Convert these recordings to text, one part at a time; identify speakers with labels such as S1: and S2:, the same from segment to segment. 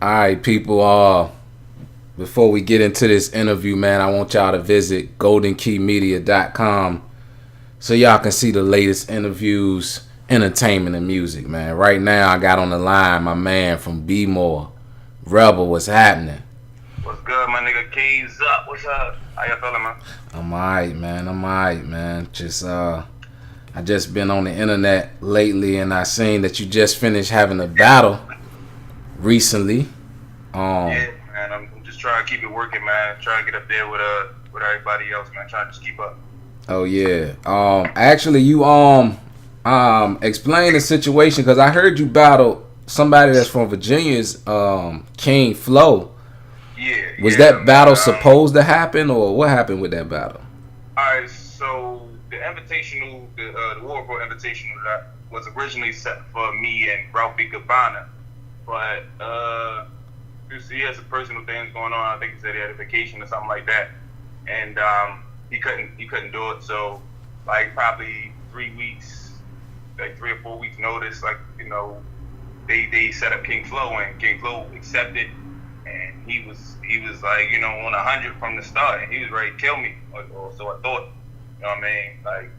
S1: All right, people. Before we get into this interview, man, I want y'all to visit goldenkeymedia.com so y'all can see the latest interviews, entertainment, and music, man. Right now, I got on the line my man from Baltimore, Rebel. What's happening?
S2: What's good, my nigga? Keys up. What's up? How y'all feeling, man?
S1: I'm alright, man. I just been on the internet lately, and I seen that you just finished having a battle recently.
S2: Yeah, man. I'm just trying to keep it working, man. Trying to get up there with everybody else, man. Trying to just keep up.
S1: Oh yeah. Actually, you explain the situation because I heard you battle somebody that's from Virginia's King Flow.
S2: Yeah.
S1: Was that battle supposed to happen, or what happened with that battle?
S2: Alright, so the invitational, the War Report invitational that was originally set for me and Ralphie Gabbana, but he has some personal things going on. I think he said he had a vacation or something like that, and he couldn't do it. So like probably 3 weeks, like 3 or 4 weeks notice, like they set up King Flow, and King Flow accepted, and he was like on 100 from the start, and he was ready to kill me, or so I thought. You know what I mean? Like,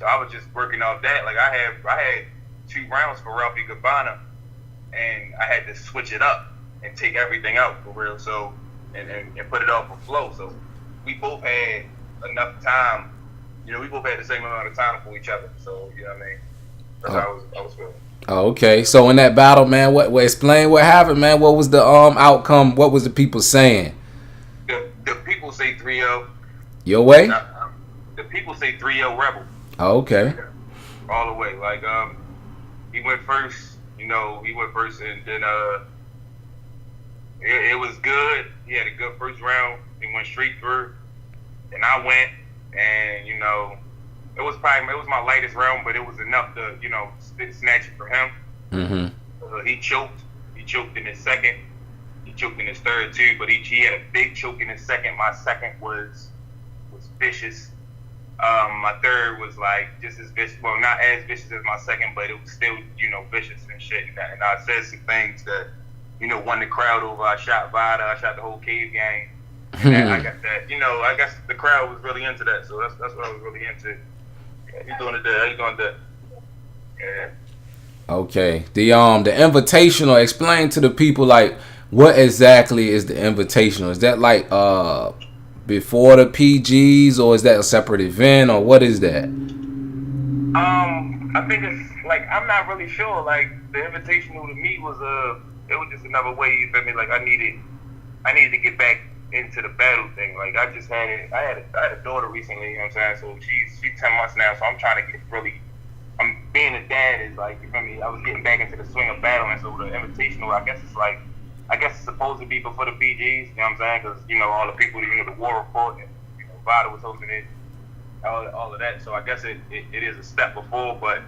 S2: so I was just working off that. Like I had 2 rounds for Ralphie Gabbana, and I had to switch it up and take everything out for real. So and put it off for Flow. So we both had enough time. We both had the same amount of time for each other. So you know what I mean? That's how I was feeling.
S1: Oh, okay. So in that battle, man, what explain what happened, man? What was the outcome? What was the people saying?
S2: The people say 3-0.
S1: Your way?
S2: The people say 3-0 Rebel.
S1: Oh, okay.
S2: All the way. Like he went first. He went first, and then it was good. He had a good first round. He went straight through, and I went, and it was my lightest round, but it was enough to snatch it from him.
S1: Mm-hmm.
S2: He choked. He choked in his second. He choked in his third too, but he had a big choke in his second. My second was vicious. My third was like just as vicious. Well, not as vicious as my second, but it was still vicious and shit. And I said some things that won the crowd over. I shot Vada. I shot the whole Cave gang. And I got that. I guess the crowd was really into that. So that's what I was really into. Yeah, he's doing it there. He's doing that. Yeah.
S1: Okay. The invitational. Explain to the people like what exactly is the invitational? Is that like before the PGs, or is that a separate event, or what is that?
S2: I think it's like I'm not really sure. Like the invitational to me was it was just another way. You feel me? Like I needed to get back into the battle thing. Like I just had it. I had a daughter recently. You know what I'm saying? So she's 10 months now. So I'm trying to get really. I'm being a dad is like, you feel me? I was getting back into the swing of battling. So the invitational, I guess it's supposed to be before the PGs. You know what I'm saying? Because all the people, the War Report, and Vada was hosting it, all of that. So I guess it is a step before, but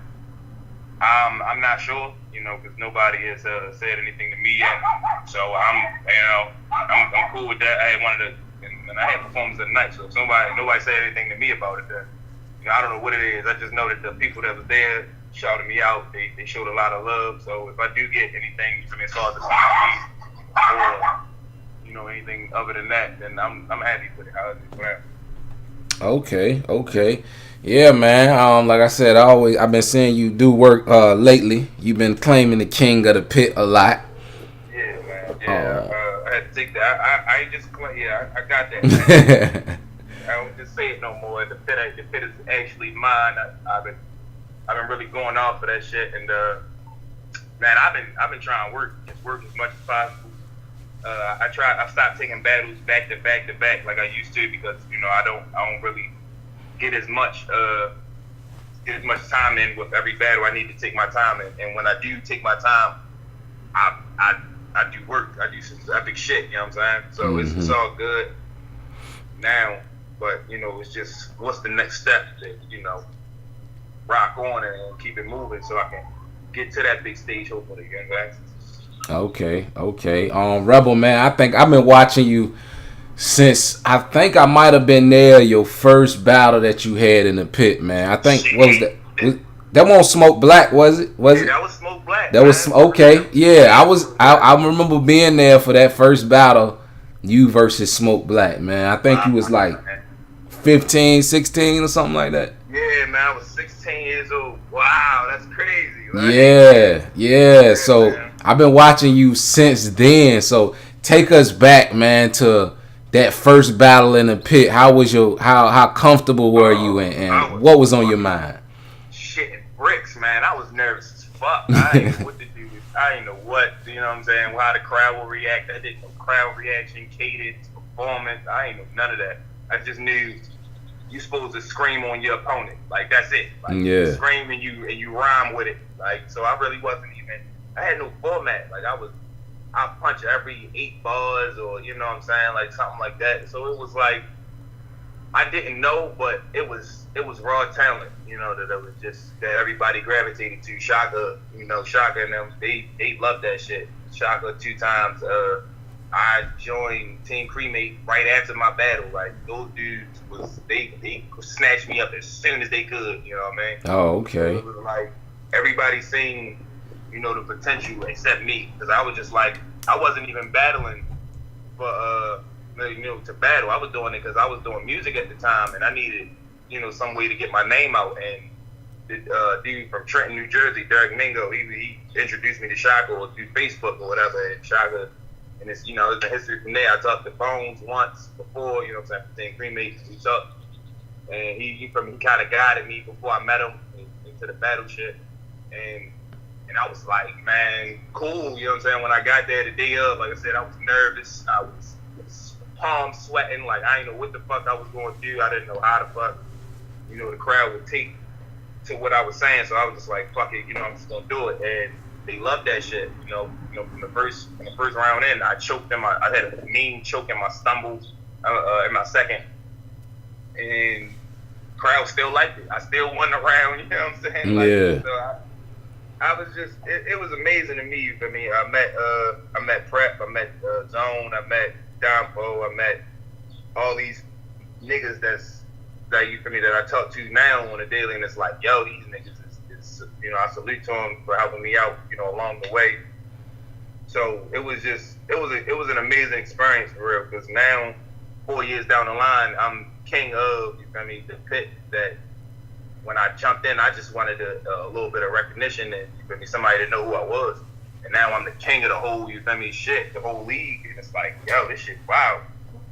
S2: I'm not sure. Because nobody has said anything to me yet. So I'm cool with that. I had one of the, and I had performance at night. So if nobody said anything to me about it, then I don't know what it is. I just know that the people that was there shouted me out. They showed a lot of love. So if I do get anything from as far as the or anything other than that, then I'm happy with it. How it is.
S1: Okay. Yeah, man. Like I said, I've been seeing you do work lately. You've been claiming the king of the pit a lot.
S2: Yeah, man. Yeah, I had to take that. I ain't just I got that. I don't just say it no more. The pit is actually mine. I've been really going off for that shit, and man, I've been trying to work as much as possible. I stopped taking battles back to back like I used to, because I don't really get as much time in with every battle. I need to take my time, and when I do take my time, I do work. I do some epic shit. You know what I'm saying? So it's all good now, but it's just what's the next step to rock on and keep it moving so I can get to that big stage hopefully. You know what I'm saying?
S1: Okay. Rebel, man, I think I've been watching you since I think I might have been there your first battle that you had in the pit, man. I think what was that? That won't Smoke Black, was it?
S2: Yeah, that was Smoke Black.
S1: That was okay. Yeah, I remember being there for that first battle, you versus Smoke Black, man. I think you was like 15, 16 or something like that.
S2: Yeah, man, I was 16 years old. Wow, that's crazy. Like,
S1: Yeah. So
S2: man.
S1: I've been watching you since then. So take us back, man, to that first battle in the pit. How was how comfortable were you and what was on your mind?
S2: Shitting bricks, man. I was nervous as fuck. I didn't know what to do. I didn't know what, you know what I'm saying, how the crowd will react. I didn't know crowd reaction, cadence, performance. I ain't know none of that. I just knew you supposed to scream on your opponent. Like, that's it. Like, you scream and you rhyme with it. Like, so I really wasn't even, I had no format. Like, I punch every 8 bars or, you know what I'm saying, like something like that. So it was like, I didn't know, but it was raw talent, you know, that it was just, that everybody gravitated to. Shaka, you know, Shaka and them, they loved that shit. Shaka 2 times. I joined Team Cremate right after my battle. Like, those dudes they snatched me up as soon as they could, you know what I mean?
S1: Oh, okay.
S2: So it was like, everybody seen, you know, the potential except me. Because I was just like, I wasn't even battling for, you know, to battle. I was doing it because I was doing music at the time, and I needed, you know, some way to get my name out. And the dude from Trenton, New Jersey, Derek Mingo, he introduced me to Shaka or through Facebook or whatever. And Shaka, and it's, you know, it's the history from there. I talked to Bones once before, you know what I'm saying, Cremate, we talked, and he kind of guided me before I met him into the battle shit. And I was like, man, cool, you know what I'm saying? When I got there the day of, like I said, I was nervous. I was palm sweating, like I didn't know what the fuck I was going to do. I didn't know how the fuck, you know, the crowd would take to what I was saying. So I was just like, fuck it, you know, I'm just going to do it. And they loved that shit, you know, from the first round in, I choked in I had a mean choke in my stumble in my second. And crowd still liked it. I still won the round, you know what I'm saying? Like,
S1: yeah.
S2: So I was just, it was amazing to me. I mean, I met Prep, I met Zone, I met Dompo, I met all these niggas that you feel me, that I talk to now on a daily, and it's like, yo, these niggas is, you know, I salute to them for helping me out, you know, along the way. So it was just, it was an amazing experience for real, because now, 4 years down the line, I'm king of, you feel me, the pit that when I jumped in, I just wanted a little bit of recognition and, you feel me, somebody to know who I was. And now I'm the king of the whole, you feel me, shit, the whole league. And it's like, yo, this shit, wow.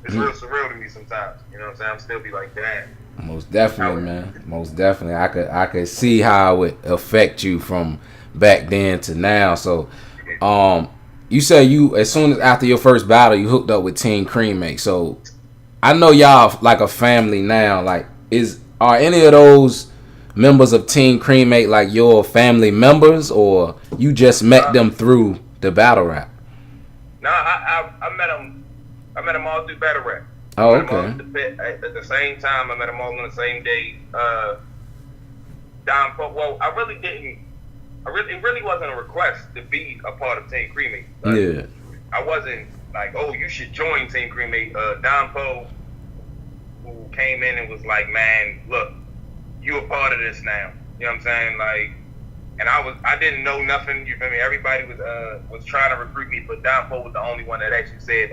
S2: It's real surreal to me sometimes. You know what I'm saying? I'm still be like, damn.
S1: Most definitely, man. Most definitely. I could see how it would affect you from back then to now. So, you said you, as soon as after your first battle, you hooked up with Team Cremate. So, I know y'all like a family now. Like, are any of those members of Team Cremate like your family members, or you just met them through the battle rap?
S2: No, I met them. I met them all through battle rap.
S1: Oh, okay.
S2: At the same time, I met them all on the same day. Well, I really didn't. It really wasn't a request to be a part of Team Cremate. Like,
S1: yeah.
S2: I wasn't like, oh, you should join Team Cremate. Don Poe, who came in and was like, man, look, you a part of this now. You know what I'm saying? Like, and I didn't know nothing. You feel me? Everybody was trying to recruit me, but Don Poe was the only one that actually said,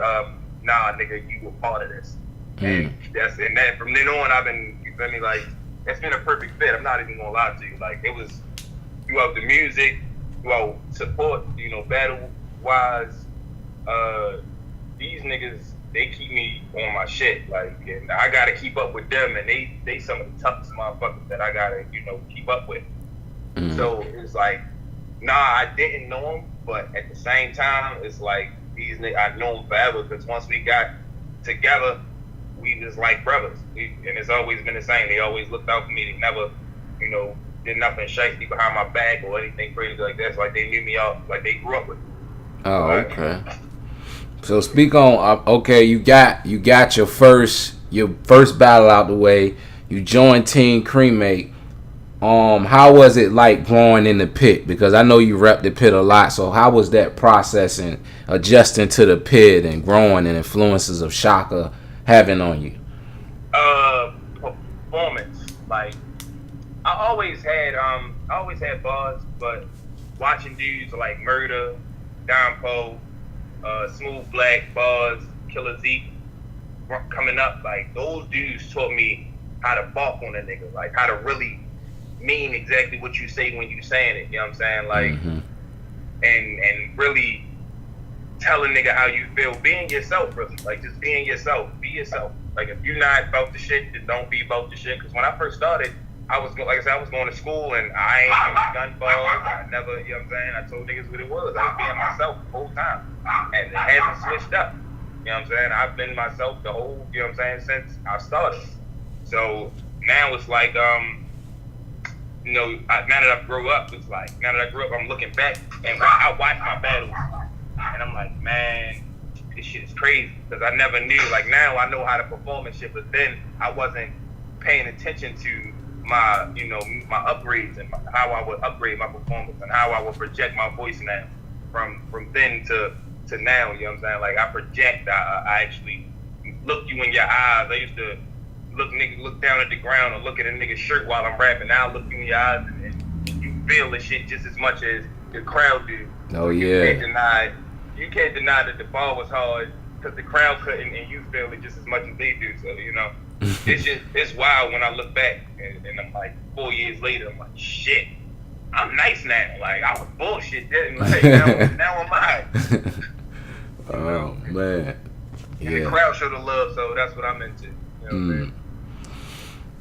S2: nah, nigga, you a part of this. And that from then on, I've been, you feel me? Like, it's been a perfect fit. I'm not even gonna lie to you. Like, it was throughout the music, throughout support, you know, battle wise. These niggas, they keep me on my shit, like, and I gotta keep up with them, and they some of the toughest motherfuckers that I gotta, you know, keep up with. So it's like, nah, I didn't know them, but at the same time, it's like these niggas, I know them forever, because once we got together, we was like brothers, and it's always been the same. They always looked out for me. They never, you know, did nothing shady behind my back or anything crazy like that. It's like they knew me out, like they grew up with me.
S1: Oh, okay. So speak on, okay, you got your first battle out the way. You joined Team Cremate. How was it like growing in the pit? Because I know you rep the pit a lot. So how was that process and adjusting to the pit and growing and influences of Shaka having on you?
S2: Performance. Like, I always had bars, but watching dudes like Murder, Don Poe, Smooth Black, Buzz, Killer Zeke coming up, like those dudes taught me how to balk on a nigga, like how to really mean exactly what you say when you saying it. You know what I'm saying? Like, and really tell a nigga how you feel, being yourself, really. Like just being yourself, be yourself. Like if you're not about the shit, then don't be about the shit. Because when I first started, I was like I said, I was going to school and I ain't used gun balls. I never, you know what I'm saying? I told niggas what it was. I was being myself the whole time, and it hasn't switched up. You know what I'm saying? I've been myself the whole, you know what I'm saying, since I started. So now it's like, you know, now that I've grown up, it's like, now that I grew up, I'm looking back and I watch my battles and I'm like, man, this shit is crazy because I never knew. Like now I know how to perform and shit, but then I wasn't paying attention to my, you know, my upgrades and how I would upgrade my performance and how I would project my voice now from then to now. You know what I'm saying? Like I project, I actually look you in your eyes. I used to look down at the ground or look at a nigga's shirt while I'm rapping. Now I look you in your eyes and you feel the shit just as much as the crowd do.
S1: Oh yeah.
S2: You can't deny that the ball was hard because the crowd couldn't, and you feel it just as much as they do. So you know, it's wild when I look back and I'm like 4 years later, I'm like shit, I'm nice now. Like I was bullshit then. Like now I'm high.
S1: Oh man, yeah.
S2: And the crowd showed the love, so that's what I'm into. You know what I mean?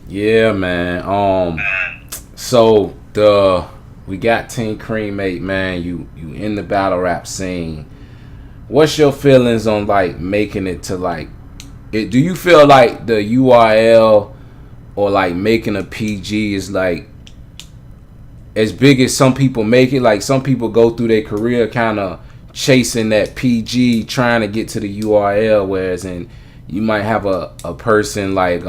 S1: Yeah, man. So we got Team Cremate, man. You in the battle rap scene. What's your feelings on like making it to like it? Do you feel like the URL or like making a PG is like as big as some people make it? Like some people go through their career kind of chasing that PG, trying to get to the URL, whereas you might have a person like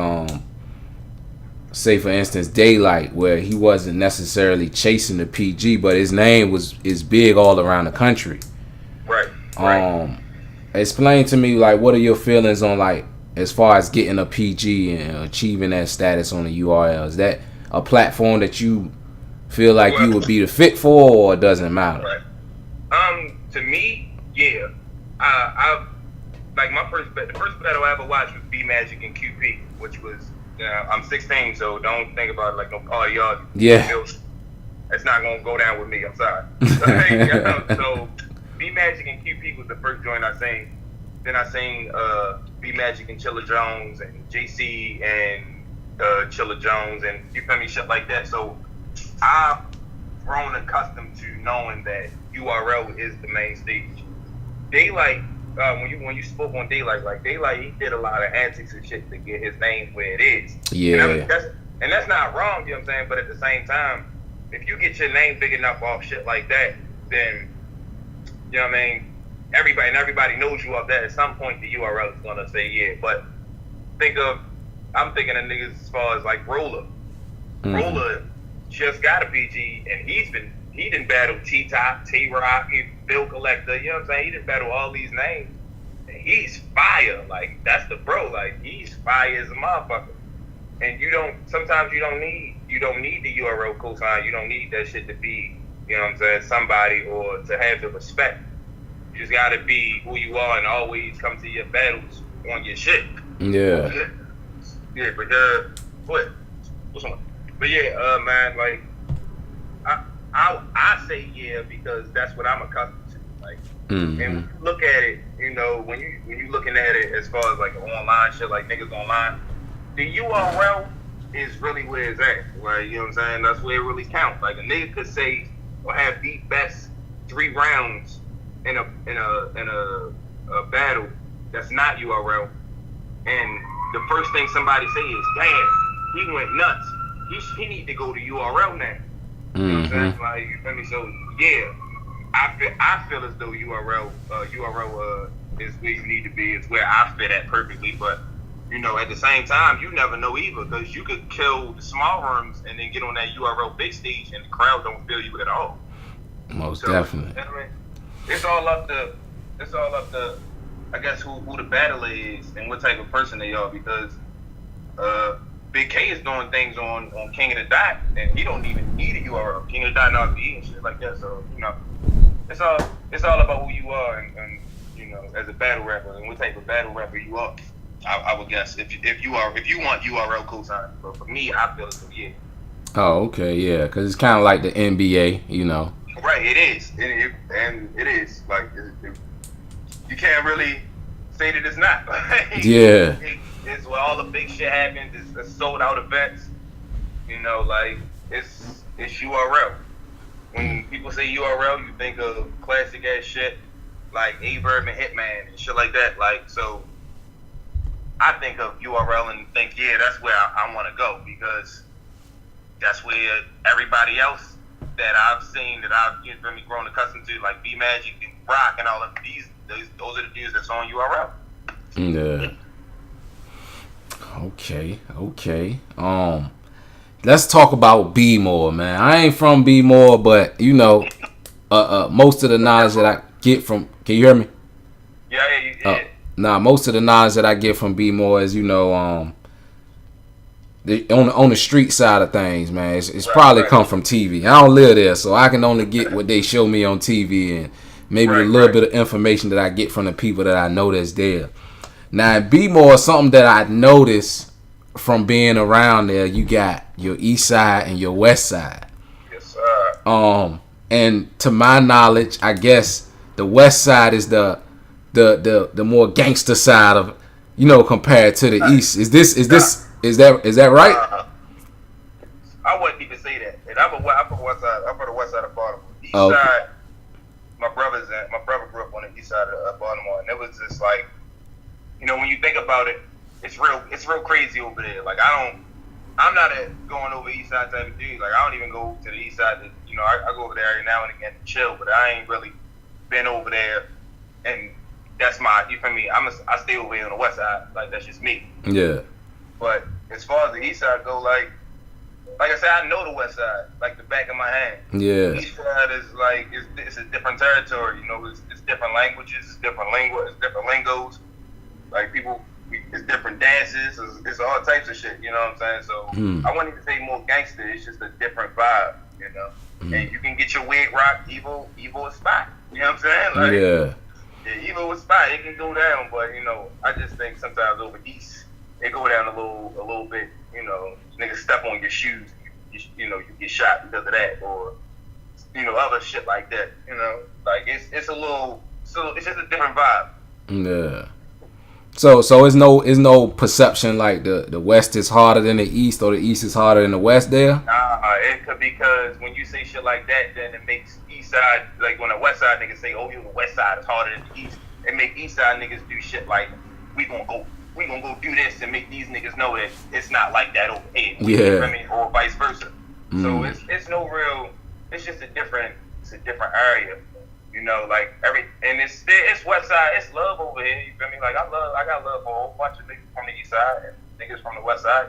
S1: say for instance Daylight, where he wasn't necessarily chasing the PG, but his name is big all around the country.
S2: Right.
S1: Explain to me like what are your feelings on like as far as getting a PG and achieving that status on the URL? Is that a platform that you feel like you would be the fit for, or it doesn't matter?
S2: Right. To me, yeah. I've like the first battle I ever watched was B Magic and QP, which was I'm 16, so don't think about it like no party yard.
S1: Yeah.
S2: It's not gonna go down with me. I'm sorry. So B Magic and QP was the first joint I sang. Then I sang B Magic and Chilla Jones and JC and Chilla Jones and you feel me, shit like that. So I've grown accustomed to knowing that URL is the main stage. Daylight, when you spoke on Daylight, like Daylight, he did a lot of antics and shit to get his name where it is.
S1: Yeah.
S2: And that's not wrong, you know what I'm saying? But at the same time, if you get your name big enough off shit like that, then you know what I mean? Everybody knows you off that. At some point, the URL is gonna say yeah. But I'm thinking of niggas as far as like Roller. Mm-hmm. Roller just got a PG, and he didn't battle T-Top, T-Rock, Bill Collector. You know what I'm saying? He didn't battle all these names. And he's fire. Like that's the bro. Like he's fire as a motherfucker. And sometimes you don't need the URL cosign. You don't need that shit to be, you know what I'm saying, somebody or to have the respect. You just gotta be who you are and always come to your battles on your shit.
S1: Yeah.
S2: Yeah, but what's on? But yeah, man, like I say yeah because that's what I'm accustomed to. Like, and when you look at it, you know, when you looking at it as far as like online shit, like niggas online, the URL is really where it's at. Right? You know what I'm saying? That's where it really counts. Like a nigga could say or have the best 3 rounds in a battle that's not URL, and the first thing somebody say is, "Damn, he went nuts. He need to go to URL now." You know what I'm saying? Like, you feel me? So yeah, I feel as though URL is where you need to be. It's where I fit at perfectly. But you know, at the same time, you never know either because you could kill the small rooms and then get on that URL big stage and the crowd don't feel you at all.
S1: Most definitely.
S2: You know what I mean? It's all up to I guess who the battler is and what type of person they are because Big K is doing things on King of the Dot, and he don't even need a URL. King of the Dot and RBE and shit like that. So it's all about who you are and as a battle rapper and what type of battle rapper you are. I would guess if you want URL cosign, but for me, I feel it's yeah.
S1: Oh, okay, yeah, because it's kind of like the NBA,
S2: Right, it is, and it is like you can't really say that it's not.
S1: Yeah.
S2: It's where all the big shit happens. It's sold out events. Like it's URL. When people say URL, you think of classic ass shit like A-Verb and Hitman and shit like that. Like, so I think of URL and think, yeah, that's where I want to go, because that's where everybody else that I've seen, that I've grown accustomed to, like B Magic and Rock and all of those are the dudes that's on URL.
S1: Yeah. Okay. Let's talk about B More, man. I ain't from B More, but most of the knowledge that I get from, can you hear me?
S2: Yeah.
S1: Most of the knowledge that I get from B More is on the street side of things, man. It's probably come from TV. I don't live there, so I can only get what they show me on TV and maybe a little bit of information that I get from the people that I know that's there. Now, B More, something that I noticed from being around there, you got your east side and your west side.
S2: Yes, sir.
S1: And to my knowledge, I guess the west side is the more gangster side of, compared to the east. Is that right?
S2: I wouldn't even say that. And I'm from the west side. I'm from the west side of Baltimore. East side, my brother grew up on the east side of Baltimore, and it was just like, when you think about it, it's real crazy over there. Like I'm not a going over east side type of dude. Like I don't even go to the east side. I go over there every now and again to chill, but I ain't really been over there. And that's you feel me? I stay over here on the west side. Like that's just me.
S1: Yeah.
S2: But as far as the east side go, like I said, I know the west side like the back of my hand.
S1: Yeah.
S2: The east side is like it's a different territory. It's different languages, it's different lingos. Like people. It's different dances. It's all types of shit. You know what I'm saying? So I wouldn't even say more gangster. It's just a different vibe. And you can get your wig rock. Evil is spot. You know what I'm saying? Like, yeah, evil is spot. It can go down, but I just think sometimes over east it go down a little bit. Niggas step on your shoes. You get shot because of that, or other shit like that. Like it's just a different vibe.
S1: Yeah. So it's no perception like the West is harder than the East or the East is harder than the West there?
S2: It could, because when you say shit like that, then it makes East side, like when the West side niggas say, oh, the West side is harder than the East, it make East side niggas do shit like, we gonna go do this and make these niggas know that it's not like that over here.
S1: Yeah.
S2: Or vice versa. So it's no real, it's just a different area. Like and it's west side, it's love over here. You feel me? Like I got love for a whole bunch of niggas from the east side and niggas from the west side.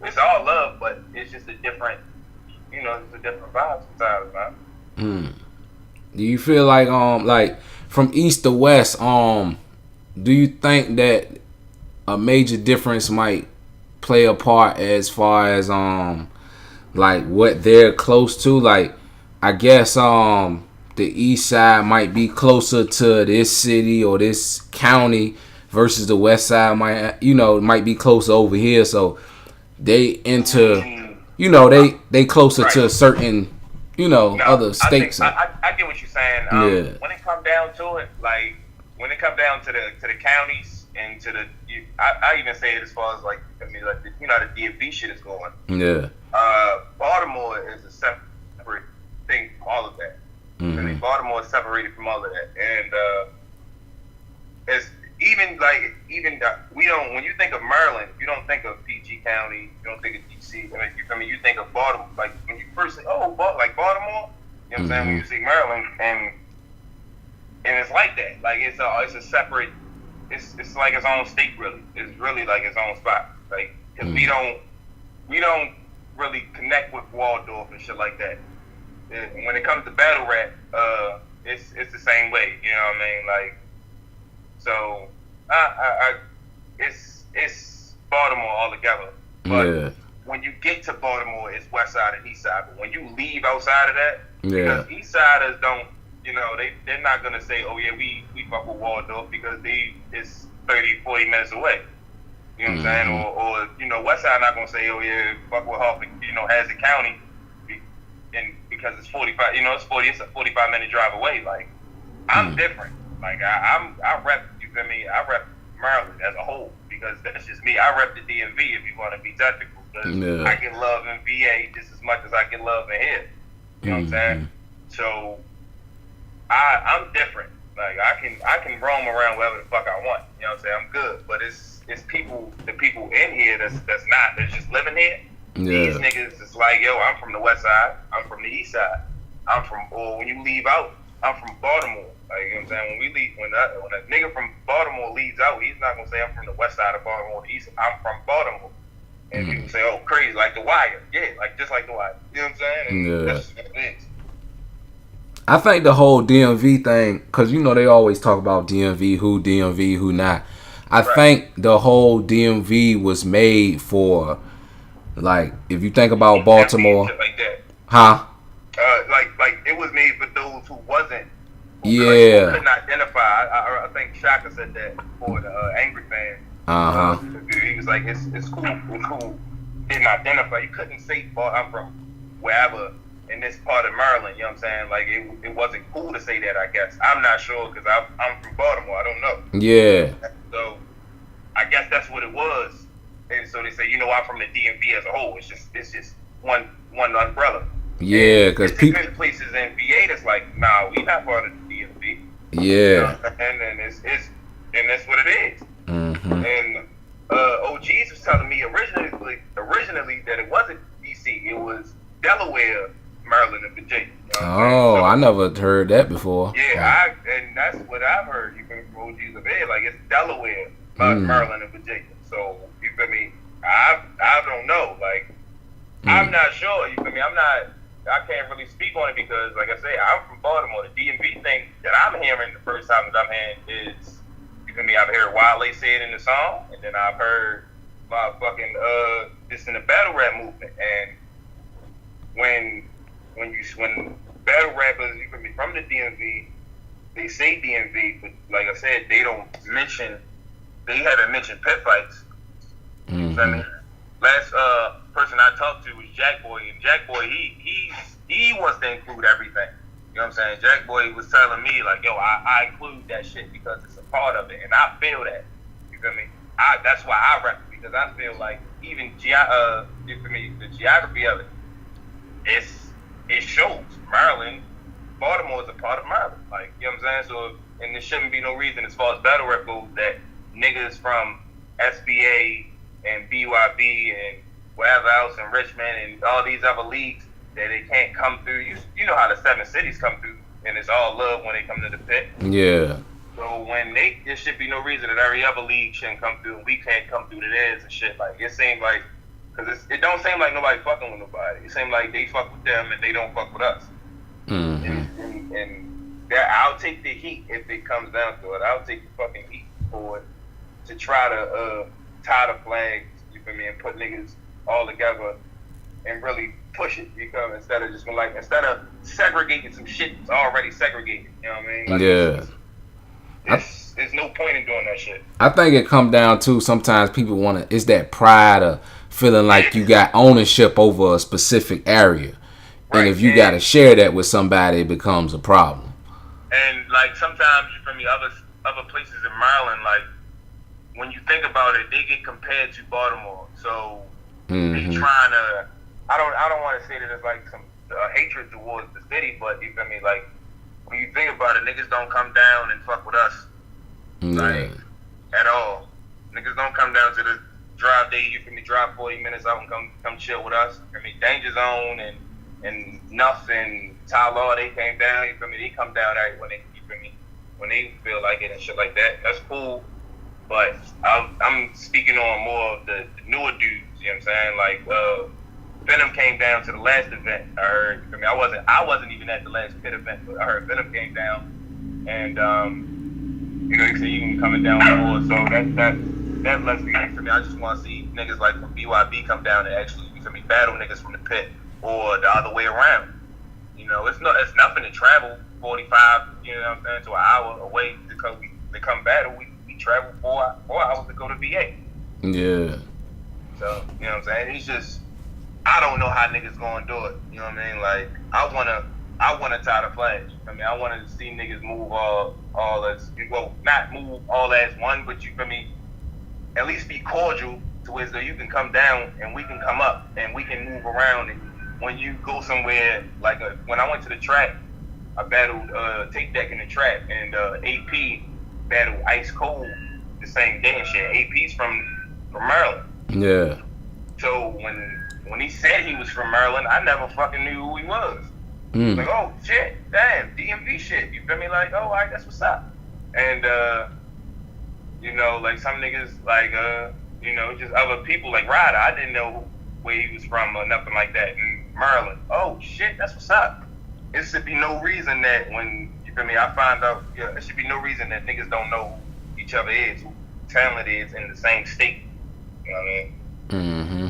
S2: It's all love, but it's just a different, it's a different vibe sometimes, man.
S1: Do you feel like from east to west, do you think that a major difference might play a part as far as like what they're close to? Like I guess the east side might be closer to this city or this county versus the west side might be closer over here, so they they closer to certain other states.
S2: I get what you're saying. When it comes down to it, like when it comes down to the counties and to I even say it as far as like the DFB shit is going.
S1: Yeah.
S2: Baltimore is a separate thing from all of that. Baltimore is separated from all of that, and it's when you think of Maryland, you don't think of PG County, you don't think of DC. You think of Baltimore. Like when you first say, like Baltimore, you know what I'm saying? When you see Maryland, and it's like that. Like it's a separate. It's like its own state, really. It's really like its own spot. Like because we don't really connect with Waldorf and shit like that. When it comes to battle rap, it's the same way. You know what I mean? Like, so it's Baltimore altogether. But
S1: Yeah.
S2: when you get to Baltimore, it's west side and east side. But when you leave outside of that,
S1: Yeah.
S2: because east siders don't, they're not gonna say, oh yeah, we fuck with Waldorf because it's 30, 40 minutes away. You know what I'm saying? Or west side not gonna say, oh yeah, fuck with Hartford, Hazard County, and because it's 45, it's a 45-minute drive away. Like I'm different. Like I rep, you feel me? I rep Maryland as a whole because that's just me. I rep the DMV if you want to be technical because I get love in VA just as much as I get love in here. You know what I'm saying? So I'm different. Like I can roam around wherever the fuck I want. You know what I'm saying? I'm good. But it's the people in here that's just living here. These niggas is like, yo, I'm from the west side, I'm from the east side. Or when you leave out, I'm from Baltimore. Like, you know what I'm saying? When a nigga from Baltimore leaves out, he's not gonna say I'm from the west side of Baltimore or the east. I'm from Baltimore. And people say, oh, crazy, like The Wire. Yeah, like just like The Wire. You know what I'm saying? And that's just what it is.
S1: I think the whole DMV thing, because they always talk about DMV, who not. I think the whole DMV was made for, like, if you think about Baltimore,
S2: like that.
S1: Huh?
S2: Like it was made for those who wasn't, who couldn't identify. I think Shaka said that before, the Angry Fan. He was like, it's cool. Didn't identify. You couldn't say, I'm from wherever in this part of Maryland. You know what I'm saying? Like it wasn't cool to say that. I guess I'm not sure because I'm from Baltimore. I don't know.
S1: Yeah.
S2: So I guess that's what it was. And so they say, I'm from the DMV as a whole. It's just one umbrella.
S1: Yeah, because people
S2: places in VA that's like, nah, we not part of the DMV.
S1: Yeah.
S2: And that's what it is. And OGs was telling me originally that it wasn't DC. It was Delaware, Maryland, and Virginia.
S1: I never heard that before.
S2: Yeah, and that's what I've heard. You can from OGs of it, like it's Delaware, Maryland, and Virginia. So you feel me? I don't know. Like I'm not sure. You feel me? I can't really speak on it because, like I say, I'm from Baltimore. The DMV thing that I'm hearing the first time that I'm hearing is, you feel me? I've heard Wale say it in the song, and then I've heard this in the battle rap movement. And when battle rappers, you feel me, from the DMV, they say DMV, but like I said, they haven't mentioned pit fights. You feel me? Last person I talked to was Jack Boy, and Jack Boy, he wants to include everything. You know what I'm saying? Jack Boy was telling me, like, yo, I include that shit because it's a part of it, and I feel that. You feel me? That's why I rap it, because I feel like even you feel me, the geography of it, it shows Maryland, Baltimore is a part of Maryland. Like, you know what I'm saying? So, and there shouldn't be no reason as far as battle rap goes that niggas from SBA and BYB and wherever else in Richmond and all these other leagues that they can't come through. You know how the 7 cities come through, and it's all love when they come to the pit.
S1: Yeah.
S2: So there should be no reason that every other league shouldn't come through and we can't come through to theirs and shit. Like it seems like, because it don't seem like nobody fucking with nobody. It seems like they fuck with them and they don't fuck with us. And that I'll take the heat if it comes down to it. I'll take the fucking heat for it to try to tie the flags, you feel me, and put niggas all together and really push it, because instead of segregating some shit that's already segregated, you know what I mean? Like, there's no point in doing that shit.
S1: I think it come down to sometimes people it's that pride of feeling like you got ownership over a specific area. Right. And if you got to share that with somebody, it becomes a problem.
S2: And like sometimes, you feel me, other places in Maryland, like when you think about it, they get compared to Baltimore. So they trying to, I don't want to say that it's like some hatred towards the city, but you feel me, like when you think about it, niggas don't come down and fuck with us, like at all. Niggas don't come down to the drive day. You feel me? Drive 40 minutes out and come chill with us. I mean, Danger Zone and Nuff and Ty Law, they came down. You feel me? They come down when they feel like it and shit like that. That's cool. But I'm speaking on more of the newer dudes. You know what I'm saying? Like Venom came down to the last event. I heard. I mean, I wasn't even at the last pit event, but I heard Venom came down, and he said he can coming down more. So that lets me, for me, I just want to see niggas like from BYB come down and actually, you feel me, battle niggas from the pit, or the other way around. You know, it's nothing to travel 45, you know what I'm saying, to an hour away to come battle. We travel 4 hours to go to VA.
S1: Yeah.
S2: So, you know what I'm saying? It's just, I don't know how niggas gonna do it. You know what I mean? Like, I wanna tie the flag. I mean, I wanna see niggas move all as, well, not move all as one, but you feel me? At least be cordial to where so you can come down and we can come up and we can move around. And when you go somewhere, like when I went to the track, I battled Take Deck in the track, and AP battled Ice Cold the same day and shit. AP's from Maryland.
S1: Yeah.
S2: So when he said he was from Maryland, I never fucking knew who he was. Like, oh shit, damn, DMV shit. You feel me? Like, oh, all right, that's what's up. And you know, like some niggas, like you know, just other people like Ryder. I didn't know where he was from or nothing like that in Maryland. Oh shit, that's what's up. It should be no reason that when you feel me, I find out. Yeah, it should be no reason that niggas don't know who each other is, who talent is in the same state. You know what I mean?
S1: Mm-hmm.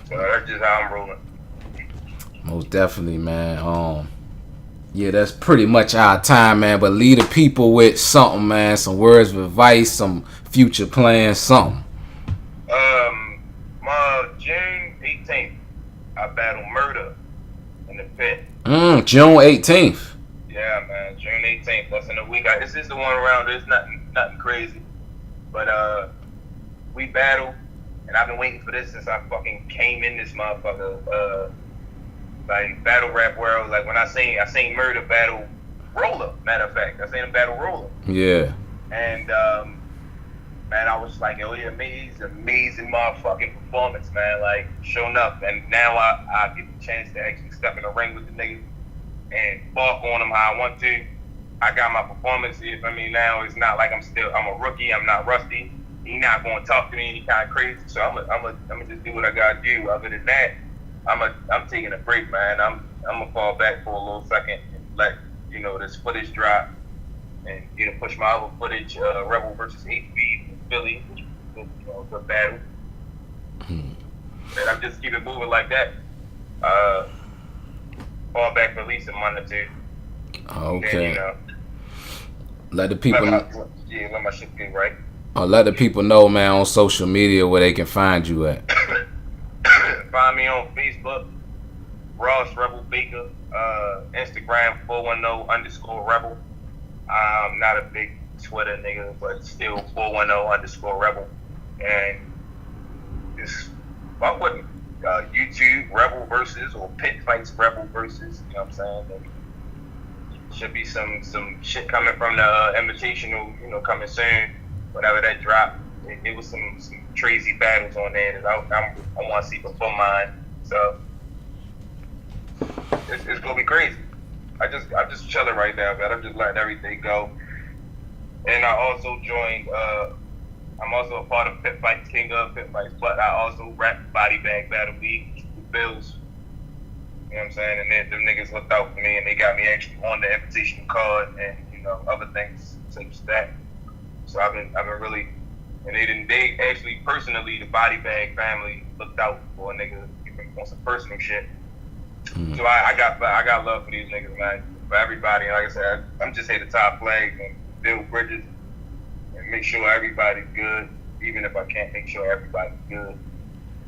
S2: So that's just how I'm rolling.
S1: Most definitely, man. Yeah, that's pretty much our time, man. But lead the people with something, man. Some words of advice, some future plans, something.
S2: June 18th, I battle Murder in the pit.
S1: June 18th.
S2: Yeah, man, June 18th. That's in a week. This is the one around. There's nothing crazy, but we battle, and I've been waiting for this since I fucking came in this motherfucker. Like battle rap world. Like when I seen Murder battle Roller. Matter of fact, I seen him battle Roller.
S1: Yeah.
S2: And man, I was like, oh yeah, amazing motherfucking performance, man. Like, showing up. And now I get the chance to actually step in the ring with the nigga and bark on him how I want to. I got my performance. If I mean, now it's not like I'm a rookie. I'm not rusty. He not going to talk to me any kind of crazy. So I'm gonna just do what I gotta do. Other than that, I'm taking a break, man. I'm gonna fall back for a little second and let this footage drop, and push my other footage, Rebel versus HB in Philly, which was a battle. And I'm just keep it moving like that. Fall back for at least a month or two.
S1: Okay.
S2: Then,
S1: let the people.
S2: let my shit get right.
S1: Let the people know, man, on social media where they can find you at.
S2: Find me on Facebook, Ross Rebel Baker, Instagram 410_Rebel. I'm not a big Twitter nigga, but still 410_Rebel. And just fuck with me. YouTube Rebel versus or Pit Fights Rebel versus. You know what I'm saying? And should be some shit coming from the Invitational. Coming soon. Whenever that drop, it was some crazy battles on there that I want to see before mine. So it's gonna be crazy. I'm just chilling right now, man. I'm just letting everything go. And I also joined. I'm also a part of Pit Fights, King of Pit Fights, but I also rap Body Bag Battle League with Bills. You know what I'm saying? And them niggas looked out for me, and they got me actually on the invitational card, and other things such as that. So I've been really, and they actually personally, the Body Bag family looked out for a nigga on some personal shit. So I got love for these niggas, man, for everybody. And like I said, I'm just here to tie flags and build bridges and make sure everybody's good, even if I can't make sure everybody's good.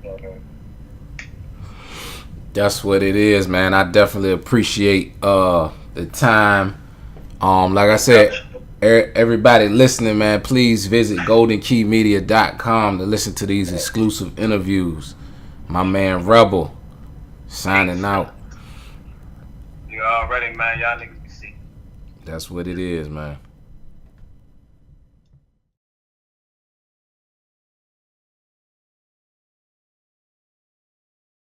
S2: You know what I mean?
S1: That's what it is, man. I definitely appreciate the time. Like I said, everybody listening, man, please visit goldenkeymedia.com to listen to these exclusive interviews. My man Rebel signing out.
S2: You already, man. Y'all niggas be sick.
S1: That's what it is, man.